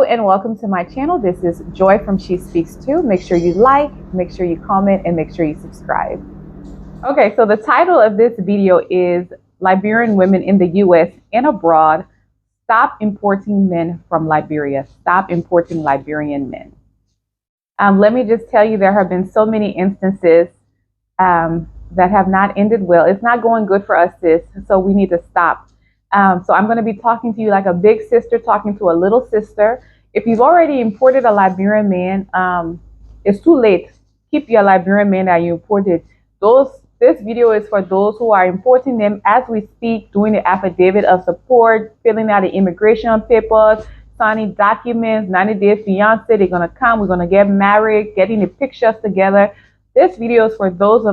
and welcome to my channel. This is Joy from She Speaks Too. Make sure you like, make sure you comment, and make sure you subscribe. Okay, so the title of this video is Liberian Women in the US and Abroad, Stop Importing Men from Liberia. Stop importing Liberian men. Let me just tell you, there have been so many instances that have not ended well. It's not going good for us, sis, so we need to stop. So I'm going to be talking to you like a big sister talking to a little sister. If you've already imported a Liberian man, it's too late. Keep your Liberian man that you imported. This video is for those who are importing them as we speak, doing the affidavit of support, filling out the immigration papers, signing documents, 90-day fiance. They're going to come. We're going to get married, getting the pictures together. This video is for those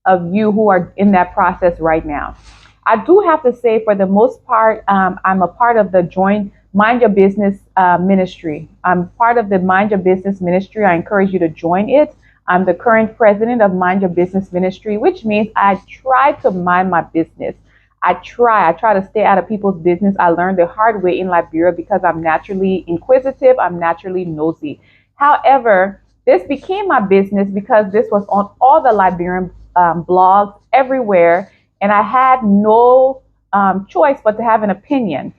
of you who are in that process right now. I do have to say, for the most part, I'm a part of the joint Mind Your Business ministry. I'm part of the Mind Your Business ministry. I encourage you to join it. I'm the current president of Mind Your Business ministry, which means I try to mind my business. I try to stay out of people's business. I learned the hard way in Liberia because I'm naturally inquisitive. I'm naturally nosy. However, this became my business because this was on all the Liberian blogs everywhere. And I had no choice but to have an opinion.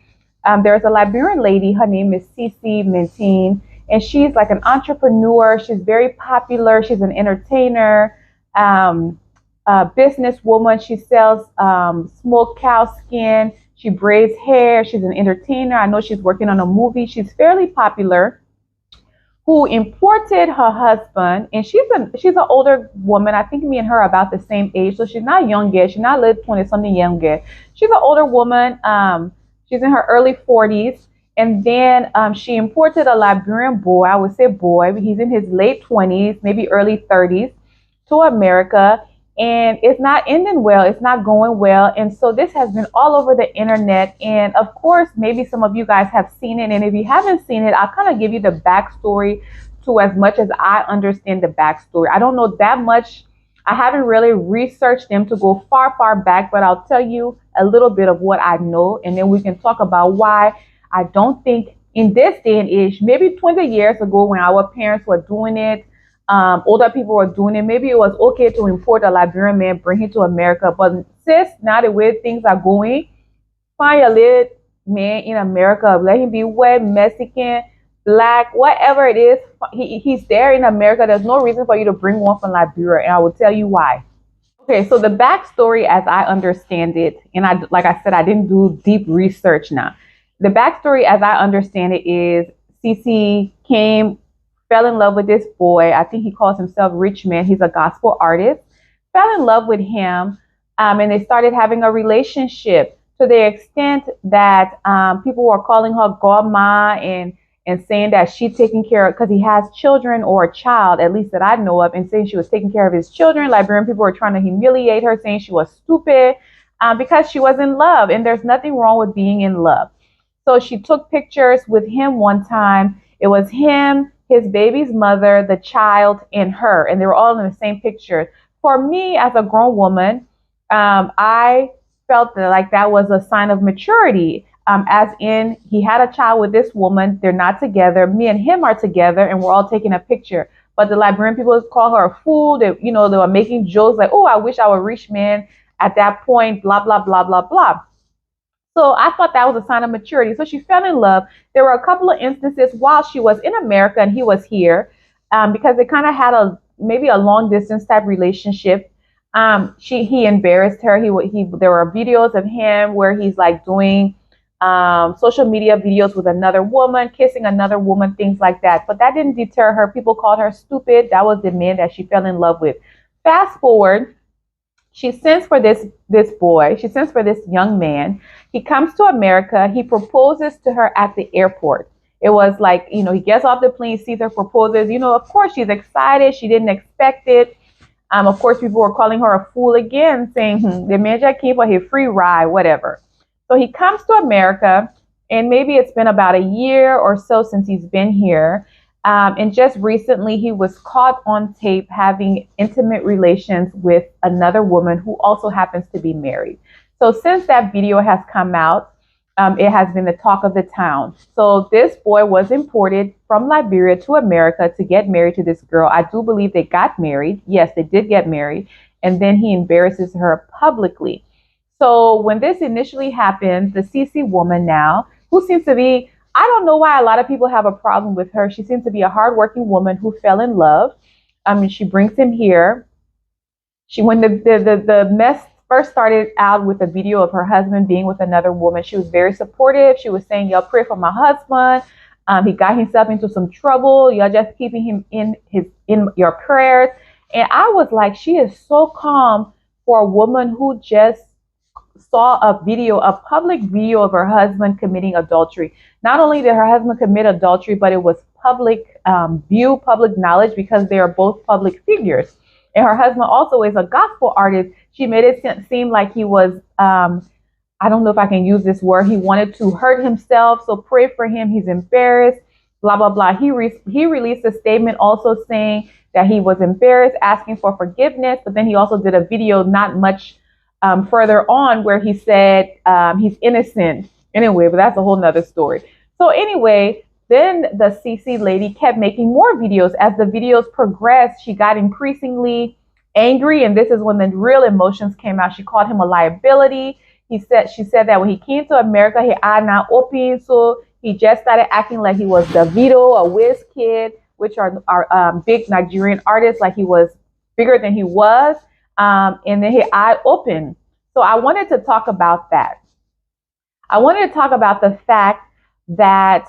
There's a Liberian lady, her name is CeCe Mentine, and she's like an entrepreneur. She's very popular. She's an entertainer, businesswoman. She sells smoked cow skin. She braids hair. She's an entertainer. I know she's working on a movie. She's fairly popular. Who imported her husband, and she's an older woman. I think me and her are about the same age, so she's not young yet. She's not late 20-something young yet. She's an older woman. She's in her early 40s, and then she imported a Liberian boy. I would say boy. He's in his late 20s, maybe early 30s, to America. And it's not ending well. It's not going well. And so this has been all over the internet. And of course, maybe some of you guys have seen it. And if you haven't seen it, I'll kind of give you the backstory to as much as I understand the backstory. I don't know that much. I haven't really researched them to go far, far back, but I'll tell you a little bit of what I know. And then we can talk about why I don't think in this day and age, maybe 20 years ago when our parents were doing it, older people were doing it, maybe it was okay to import a Liberian man, bring him to America. But sis, now the way things are going, find a little man in America, let him be white, Mexican, black, whatever it is, he's there in America. There's no reason for you to bring one from Liberia, and I will tell you why. Okay, so the backstory as I understand it, and like I said, I didn't do deep research now. The backstory as I understand it is CeCe fell in love with this boy. I think he calls himself Rich Man. He's a gospel artist. Fell in love with him, and they started having a relationship to the extent that people were calling her godma and saying that she's taking care of, because he has children or a child, at least that I know of, and saying she was taking care of his children. Liberian people were trying to humiliate her, saying she was stupid because she was in love, and there's nothing wrong with being in love. So she took pictures with him one time. It was him, his baby's mother, the child, and her, and they were all in the same picture. For me, as a grown woman, I felt like that was a sign of maturity, as in he had a child with this woman. They're not together. Me and him are together, and we're all taking a picture. But the Liberian people call her a fool. They were making jokes like, "Oh, I wish I were a rich man at that point," blah, blah, blah, blah, blah. So I thought that was a sign of maturity. So she fell in love. There were a couple of instances while she was in America and he was here, because they kind of had maybe a long distance type relationship. He embarrassed her. There were videos of him where he's like doing social media videos with another woman, kissing another woman, things like that. But that didn't deter her. People called her stupid. That was the man that she fell in love with. Fast forward. She sends for this boy. She sends for this young man. He comes to America. He proposes to her at the airport. It was like, he gets off the plane, sees her, proposes. Of course, she's excited. She didn't expect it. Of course, people were calling her a fool again, saying, the man just came for his free ride, whatever. So he comes to America, and maybe it's been about a year or so since he's been here. And just recently, he was caught on tape having intimate relations with another woman who also happens to be married. So since that video has come out, It has been the talk of the town. So this boy was imported from Liberia to America to get married to this girl. I do believe they got married. Yes, they did get married. And then he embarrasses her publicly. So when this initially happened, the CeCe woman now, who seems to be, I don't know why a lot of people have a problem with her. She seems to be a hardworking woman who fell in love. I mean, she brings him here. When the mess first started out with a video of her husband being with another woman, she was very supportive. She was saying, y'all pray for my husband. He got himself into some trouble. Y'all just keeping him in your prayers. And I was like, she is so calm for a woman who just saw a public video of her husband committing adultery. Not only did her husband commit adultery, but it was public view, public knowledge, because they are both public figures. And her husband also is a gospel artist. She made it seem like he was, I don't know if I can use this word, he wanted to hurt himself. So pray for him. He's embarrassed, blah, blah, blah. He released a statement also saying that he was embarrassed, asking for forgiveness. But then he also did a video not much further on where he said he's innocent. Anyway, but that's a whole nother story. So anyway, then the CeCe lady kept making more videos. As the videos progressed, she got increasingly angry, and this is when the real emotions came out. She called him a liability. She said that when he came to America, he had not open, so he just started acting like he was Davido or Wizkid, which are big Nigerian artists, like he was bigger than he was. And then his eye opened. So I wanted to talk about that. I wanted to talk about the fact that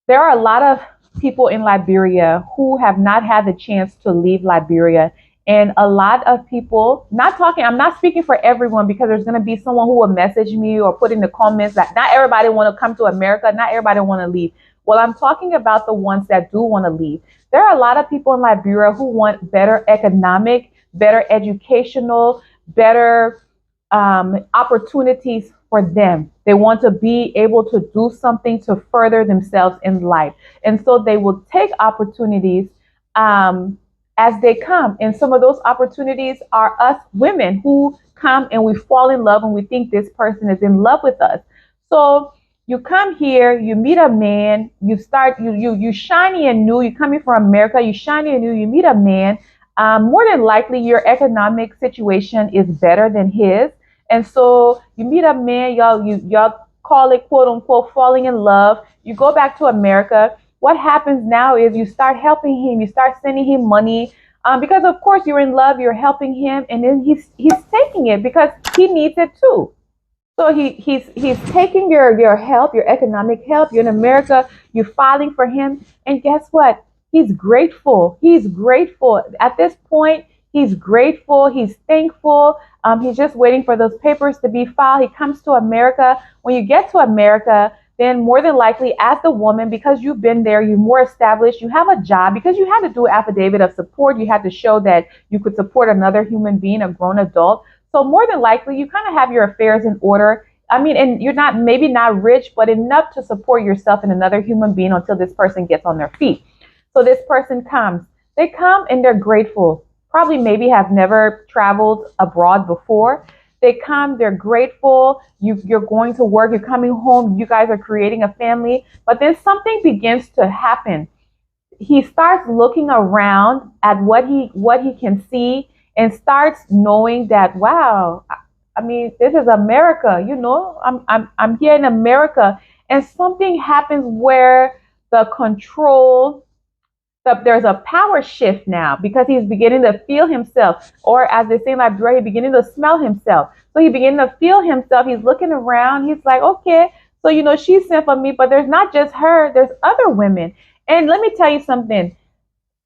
there are a lot of people in Liberia who have not had the chance to leave Liberia. And a lot of people, I'm not speaking for everyone, because there's going to be someone who will message me or put in the comments that not everybody want to come to America, not everybody want to leave. Well, I'm talking about the ones that do want to leave. There are a lot of people in Liberia who want better economic, better educational, better opportunities for them. They want to be able to do something to further themselves in life. And so they will take opportunities as they come. And some of those opportunities are us women who come and we fall in love and we think this person is in love with us. So you come here, you meet a man, you shiny and new, you're coming from America, you shiny and new, you meet a man. More than likely, your economic situation is better than his. And so you meet a man, y'all call it, quote unquote, falling in love. You go back to America. What happens now is you start helping him. You start sending him money because, of course, you're in love. You're helping him. And then he's taking it because he needs it, too. So he's taking your help, your economic help. You're in America. You're filing for him. And guess what? He's grateful. He's grateful. At this point, he's grateful. He's thankful. He's just waiting for those papers to be filed. He comes to America. When you get to America, then more than likely, as the woman, because you've been there, you're more established, you have a job, because you had to do an affidavit of support. You had to show that you could support another human being, a grown adult. So more than likely, you kind of have your affairs in order. I mean, and you're maybe not rich, but enough to support yourself and another human being until this person gets on their feet. So this person comes. They come and they're grateful. Probably maybe have never traveled abroad before. They come, they're grateful. You're going to work, you're coming home, you guys are creating a family. But then something begins to happen. He starts looking around at what he can see and starts knowing that, wow, I mean, this is America, you know, I'm here in America. And something happens where the control, there's a power shift now, because he's beginning to feel himself, or as they say in Liberia, he's beginning to smell himself. So he's beginning to feel himself. He's looking around. He's like, okay, so, you know, she sent for me, but there's not just her, there's other women. And let me tell you something.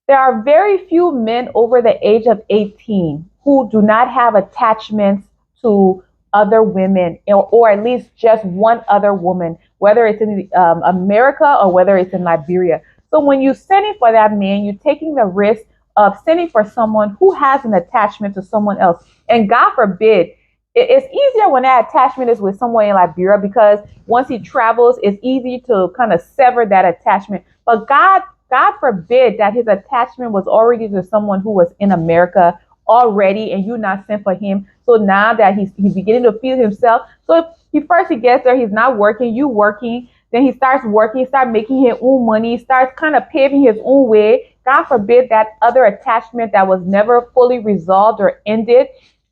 There are very few men over the age of 18 who do not have attachments to other women, or at least just one other woman, whether it's in America or whether it's in Liberia. So when you're sending for that man, you're taking the risk of sending for someone who has an attachment to someone else. And God forbid, it's easier when that attachment is with someone in Liberia, because once he travels, it's easy to kind of sever that attachment. But God forbid that his attachment was already to someone who was in America already, and you're not sent for him. So now that he's beginning to feel himself. So He gets there, he's not working, you working, then he starts working, he starts making his own money, he starts kind of paving his own way. God forbid that other attachment that was never fully resolved or ended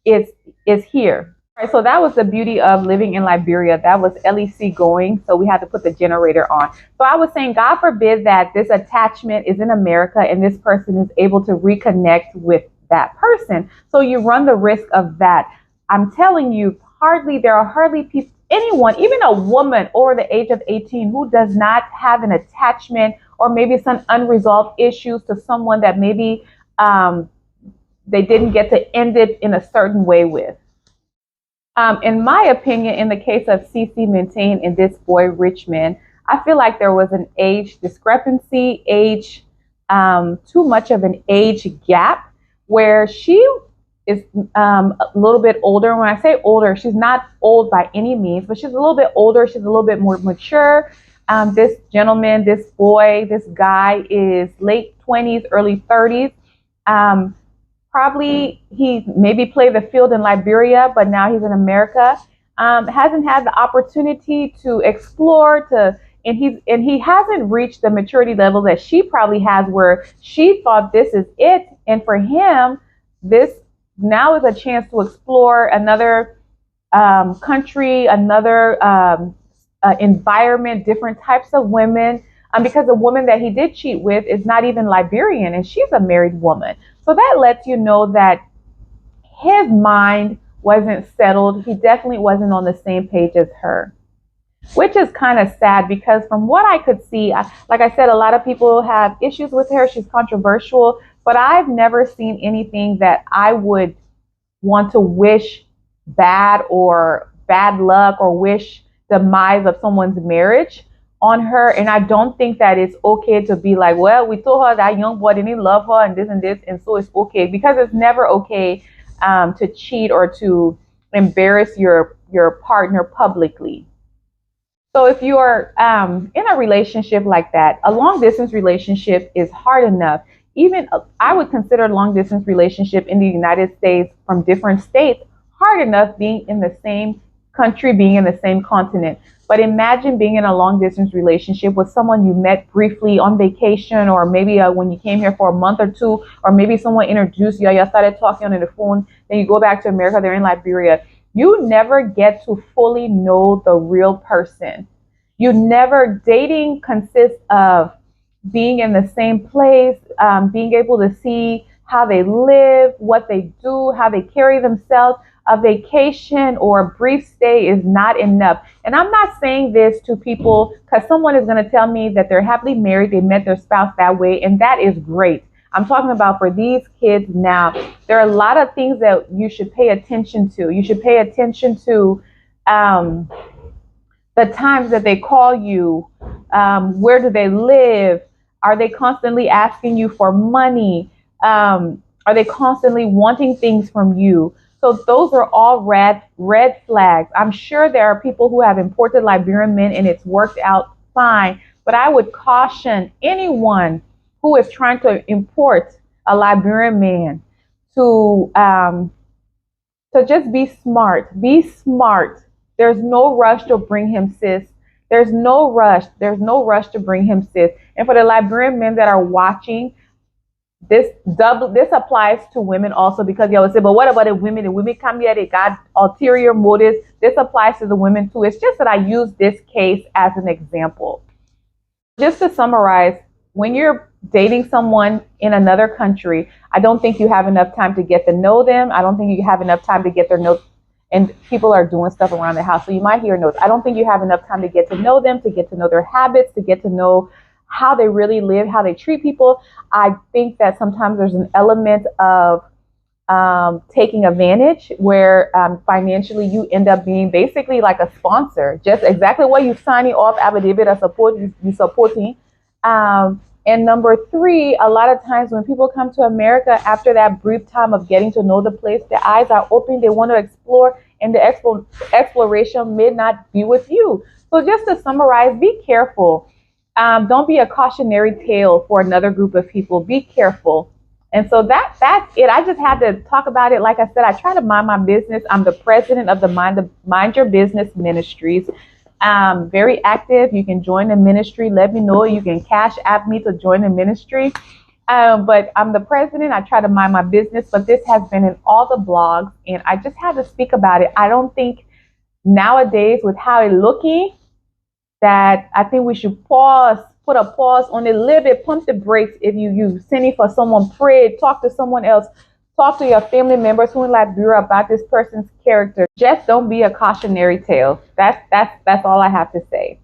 is here. All right, so that was the beauty of living in Liberia. That was LEC going, so we had to put the generator on. So I was saying, God forbid that this attachment is in America and this person is able to reconnect with that person. So you run the risk of that. I'm telling you, there are hardly people, anyone, even a woman over the age of 18 who does not have an attachment or maybe some unresolved issues to someone that maybe they didn't get to end it in a certain way with. In my opinion, in the case of CeCe Mentine and this boy Richmond, I feel like there was an age discrepancy, too much of an age gap, where she is a little bit older. When I say older, she's not old by any means, but she's a little bit older. She's a little bit more mature. This gentleman, this boy, this guy is late 20s, early 30s. Probably he maybe played the field in Liberia, but now he's in America. Hasn't had the opportunity to explore, and he hasn't reached the maturity level that she probably has, where she thought this is it. And for him, this now is a chance to explore another country, another environment, different types of women. Because the woman that he did cheat with is not even Liberian, and she's a married woman. So that lets you know that his mind wasn't settled. He definitely wasn't on the same page as her, which is kind of sad, because from what I could see, like I said, a lot of people have issues with her. She's controversial, but I've never seen anything that I would want to wish bad or bad luck or wish demise of someone's marriage on her. And I don't think that it's okay to be like, well, we told her that young boy didn't love her and this, and so it's okay, because it's never okay to cheat or to embarrass your partner publicly. So if you are in a relationship like that, a long distance relationship is hard enough. Even I would consider a long distance relationship in the United States from different states hard enough, being in the same country, being in the same continent. But imagine being in a long distance relationship with someone you met briefly on vacation, or maybe when you came here for a month or two, or maybe someone introduced you, you started talking on the phone, then you go back to America, they're in Liberia. You never get to fully know the real person. Dating consists of being in the same place, being able to see how they live, what they do, how they carry themselves. A vacation or a brief stay is not enough. And I'm not saying this to people because someone is going to tell me that they're happily married, they met their spouse that way, and that is great. I'm talking about for these kids now, there are a lot of things that you should pay attention to. You should pay attention to the times that they call you, where do they live, are they constantly asking you for money, are they constantly wanting things from you? So those are all red flags. I'm sure there are people who have imported Liberian men and it's worked out fine, but I would caution anyone who is trying to import a Liberian man to just be smart. Be smart. There's no rush to bring him, sis. There's no rush. There's no rush to bring him, sis. And for the Liberian men that are watching, this applies to women also, because y'all say, but what about the women? The women come here, they got ulterior motives. This applies to the women too. It's just that I use this case as an example. Just to summarize, when you're dating someone in another country, I don't think you have enough time to get to know them. I don't think you have enough time to get their notes. And people are doing stuff around the house, so you might hear notes. I don't think you have enough time to get to know them, to get to know their habits, to get to know how they really live, how they treat people. I think that sometimes there's an element of taking advantage, where financially you end up being basically like a sponsor, just exactly what you signing off affidavit of support, you supporting. And number three, a lot of times when people come to America after that brief time of getting to know the place, their eyes are open, they want to explore, and the exploration may not be with you. So just to summarize, be careful. Don't be a cautionary tale for another group of people. Be careful. And so that's it. I just had to talk about it. Like I said, I try to mind my business. I'm the president of the Mind Your Business Ministries. Very active. You can join the ministry. Let me know. You can cash app me to join the ministry. But I'm the president. I try to mind my business. But this has been in all the blogs, and I just had to speak about it. I don't think nowadays, with how it's looking, that I think we should put a pause on it a little bit, pump the brakes. If you sending for someone, pray, talk to someone else, talk to your family members who in Liberia about this person's character. Just don't be a cautionary tale. That's all I have to say.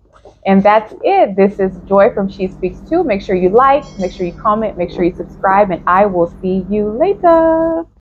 And that's it. This is Joy from She Speaks Too. Make sure you like, make sure you comment, make sure you subscribe, and I will see you later.